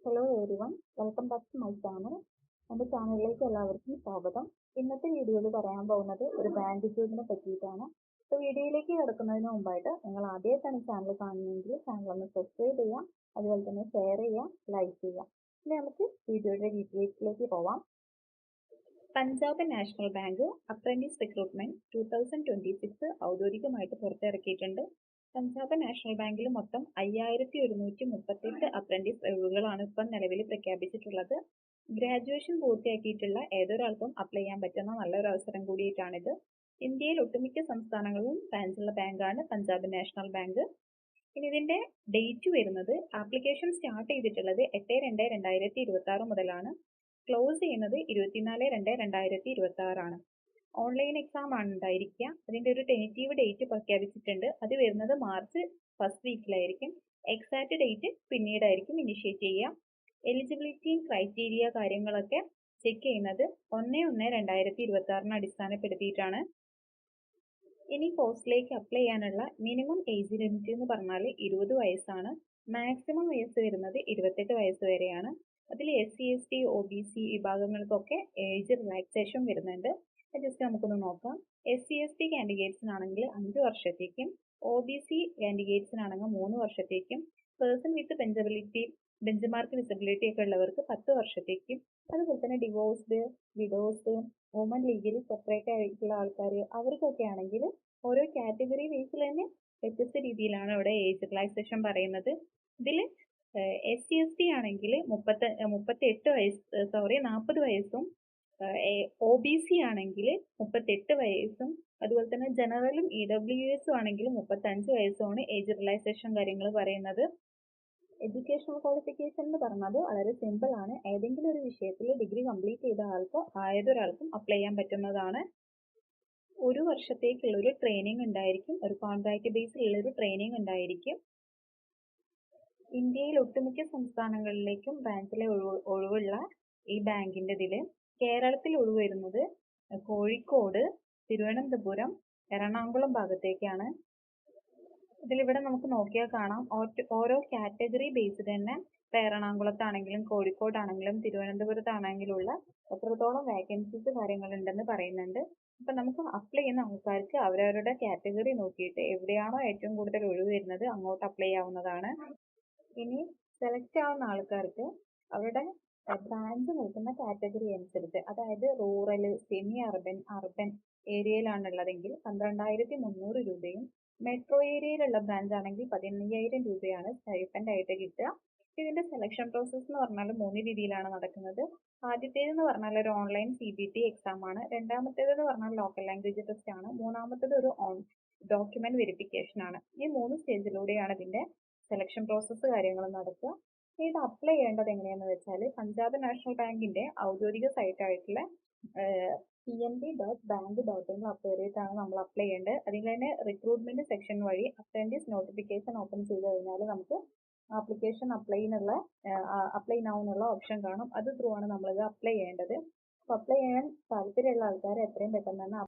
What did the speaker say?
Hello everyone, welcome back to my channel. എൻ്റെ ചാനലിലേക്ക് എല്ലാവർക്കും സ്വാഗതം. ഇന്നത്തെ വീഡിയോയിൽ പറയാൻ പോകുന്നത് ഒരു ബാങ്ക് ജോബിനെ പറ്റിയിട്ടാണ്. അപ്പോൾ വീഡിയോയിലേക്ക് കിടക്കുന്നതിന് മുമ്പായിട്ട് നിങ്ങൾ ആദ്യമായിട്ടാണ് ചാനൽ കാണുന്നതെങ്കിൽ ചാനൽ ഒന്ന് സബ്സ്ക്രൈബ് ചെയ്യാം, അതുപോലെ തന്നെ ഷെയർ ചെയ്യാം, ലൈക്ക് ചെയ്യാം. ഇനി നമുക്ക് വീഡിയോയുടെ ഡീറ്റെയിൽസിലേക്ക് പോവാം. Punjab national bank apprentice recruitment 2026 ഔദ്യോഗികമായിട്ട് പുറത്തിറക്കിയിട്ടുണ്ട്. പഞ്ചാബ് നാഷണൽ ബാങ്കിൽ മൊത്തം 5138 അപ്രന്റീസ് ഒഴിവുകളാണ് ഇപ്പം നിലവിൽ പ്രഖ്യാപിച്ചിട്ടുള്ളത്. ഗ്രാജുവേഷൻ പൂർത്തിയാക്കിയിട്ടുള്ള ഏതൊരാൾക്കും അപ്ലൈ ചെയ്യാൻ പറ്റുന്ന നല്ലൊരു അവസരം കൂടിയിട്ടാണിത്. ഇന്ത്യയിൽ ഒട്ടുമിക്ക സംസ്ഥാനങ്ങളിലും ബ്രാഞ്ചുള്ള ബാങ്കാണ് പഞ്ചാബ് നാഷണൽ ബാങ്ക്. ഇനി ഇതിന്റെ ഡേറ്റ് വരുന്നത്, ആപ്ലിക്കേഷൻ സ്റ്റാർട്ട് ചെയ്തിട്ടുള്ളത് 8/2/2026 മുതലാണ്. ക്ലോസ് ചെയ്യുന്നത് 24/2/2026 ആണ്. ഓൺലൈൻ എക്സാം ആണ് ഉണ്ടായിരിക്കുക. അതിന്റെ ഒരു ടെന്റേറ്റീവ് ഡേറ്റ് പ്രഖ്യാപിച്ചിട്ടുണ്ട്. അത് വരുന്നത് മാർച്ച് ഫസ്റ്റ് വീക്കിലായിരിക്കും. എക്സാക്ട് ഡേറ്റ് പിന്നീടായിരിക്കും ഇനിഷ്യേറ്റ് ചെയ്യുക. എലിജിബിലിറ്റി ക്രൈറ്റീരിയ കാര്യങ്ങളൊക്കെ ചെക്ക് ചെയ്യുന്നത് 1/1/2026 അടിസ്ഥാനപ്പെടുത്തിയിട്ടാണ്. ഇനി പോസ്റ്റിലേക്ക് അപ്ലൈ ചെയ്യാനുള്ള മിനിമം ഏജ് ലിമിറ്റ് എന്ന് പറഞ്ഞാൽ 20 വയസ്സാണ്. മാക്സിമം വയസ്സ് വരുന്നത് 28 വയസ്സ് വരെയാണ്. അതിൽ SC ST OBC വിഭാഗങ്ങൾക്കൊക്കെ ഏജ് റിലാക്സേഷൻ വരുന്നുണ്ട്. ജസ്റ്റ് നമുക്കൊന്ന് നോക്കാം. SC ST കാൻഡിഡേറ്റ്സിനാണെങ്കിൽ 5 വർഷത്തേക്കും, OBC കാൻഡിഡേറ്റ്സിനാണെങ്കിൽ 3 വർഷത്തേക്കും, പേഴ്സൺ വിത്ത് ബെഞ്ച് വിസിബിലിറ്റി ഒക്കെ ഉള്ളവർക്ക് 10 വർഷത്തേക്കും, അതുപോലെ തന്നെ divorced, widows, women legally separate ആയിട്ടുള്ള ആൾക്കാർ, അവർക്കൊക്കെ ആണെങ്കിൽ ഓരോ കാറ്റഗറി ബേസിൽ തന്നെ വ്യത്യസ്ത രീതിയിലാണ് ഇവിടെ ഏജ് റിലാക്സേഷൻ പറയുന്നത്. ഇതിൽ SC ST ആണെങ്കിൽ 40 വയസ്സും, OBC ആണെങ്കിൽ 38 വയസ്സും, അതുപോലെ തന്നെ ജനറലും EWS ആണെങ്കിൽ 35 വയസ്സുമാണ് ഏജ് റിലാക്സേഷൻ കാര്യങ്ങൾ പറയുന്നത്. എഡ്യൂക്കേഷണൽ ക്വാളിഫിക്കേഷൻ എന്ന് പറഞ്ഞത് വളരെ സിമ്പിൾ ആണ്. ഏതെങ്കിലും ഒരു വിഷയത്തിൽ ഡിഗ്രി കംപ്ലീറ്റ് ചെയ്ത ഏതൊരാൾക്കും അപ്ലൈ ചെയ്യാൻ പറ്റുന്നതാണ്. 1 വർഷത്തേക്കുള്ള ഒരു ട്രെയിനിങ് ഉണ്ടായിരിക്കും. ഒരു കോൺട്രാക്ട് ബേസിലുള്ള ഒരു ട്രെയിനിങ് ഉണ്ടായിരിക്കും. ഇന്ത്യയിൽ ഒട്ടുമിക്ക സംസ്ഥാനങ്ങളിലേക്കും ബ്രാഞ്ചിലെ ഒഴിവുള്ള ഈ ബാങ്കിന്റെ ഇതിൽ കേരളത്തിൽ ഒഴിവ് വരുന്നത് കോഴിക്കോട്, തിരുവനന്തപുരം, എറണാകുളം ഭാഗത്തേക്കാണ്. ഇതിലിവിടെ നമുക്ക് നോക്കിയാൽ കാണാം, ഓരോ കാറ്റഗറി ബേസ്ഡ് തന്നെ എറണാകുളത്താണെങ്കിലും കോഴിക്കോടാണെങ്കിലും തിരുവനന്തപുരത്താണെങ്കിലും ഉള്ള എത്രത്തോളം വേക്കൻസീസ് കാര്യങ്ങളുണ്ടെന്ന് പറയുന്നുണ്ട്. അപ്പം നമുക്ക് അപ്ലൈ ചെയ്യുന്ന ആൾക്കാർക്ക് അവരവരുടെ കാറ്റഗറി നോക്കിയിട്ട് എവിടെയാണോ ഏറ്റവും കൂടുതൽ ഒഴിവ് വരുന്നത് അങ്ങോട്ട് അപ്ലൈ ചെയ്യാവുന്നതാണ്. ഇനി സെലക്ട് ആവുന്ന ആൾക്കാർക്ക് അവരുടെ ബ്രാഞ്ച് നിൽക്കുന്ന കാറ്റഗറി അനുസരിച്ച്, അതായത് റൂറൽ, സെമി അർബൻ, അർബൻ ഏരിയയിലാണുള്ളതെങ്കിൽ 12,300 രൂപയും, മെട്രോ ഏരിയയിലുള്ള ബ്രാഞ്ച് ആണെങ്കിൽ 15,000 രൂപയാണ് സ്റ്റൈപ്പൻഡ് ആയിട്ട് കിട്ടുക. ഇതിന്റെ സെലക്ഷൻ പ്രോസസ്സ് എന്ന് പറഞ്ഞാൽ 3 രീതിയിലാണ് നടക്കുന്നത്. ആദ്യത്തേതെന്ന് പറഞ്ഞാൽ ഒരു ഓൺലൈൻ CBT എക്സാം ആണ്. രണ്ടാമത്തേതെന്ന് പറഞ്ഞാൽ ലോക്കൽ ലാംഗ്വേജ് ടെസ്റ്റ് ആണ്. മൂന്നാമത്തേത് ഒരു ഡോക്യുമെന്റ് വെരിഫിക്കേഷൻ ആണ്. ഈ 3 സ്റ്റേജിലൂടെയാണ് ഇതിന്റെ സെലക്ഷൻ പ്രോസസ്സ് കാര്യങ്ങൾ നടക്കുക. ഇത് അപ്ലൈ ചെയ്യേണ്ടത് എങ്ങനെയാണെന്ന് വെച്ചാൽ, പഞ്ചാബ് നാഷണൽ ബാങ്കിന്റെ ഔദ്യോഗിക സൈറ്റ് ആയിട്ടുള്ള pnb.bank.in കയറിയിട്ടാണ് നമ്മൾ അപ്ലൈ ചെയ്യേണ്ടത്. അതിൽ തന്നെ റിക്രൂട്ട്മെന്റ് സെക്ഷൻ വഴി അപ്രന്റീസ് നോട്ടിഫിക്കേഷൻ ഓപ്പൺ ചെയ്ത് കഴിഞ്ഞാൽ നമുക്ക് ആപ്ലിക്കേഷൻ അപ്ലൈ നൗ എന്നുള്ള ഓപ്ഷൻ കാണും. അത് ത്രൂ ആണ് നമ്മളിത് അപ്ലൈ ചെയ്യേണ്ടത്. അപ്പോൾ അപ്ലൈ ചെയ്യാൻ താല്പര്യമുള്ള ആൾക്കാർ എത്രയും പെട്ടെന്ന് തന്നെ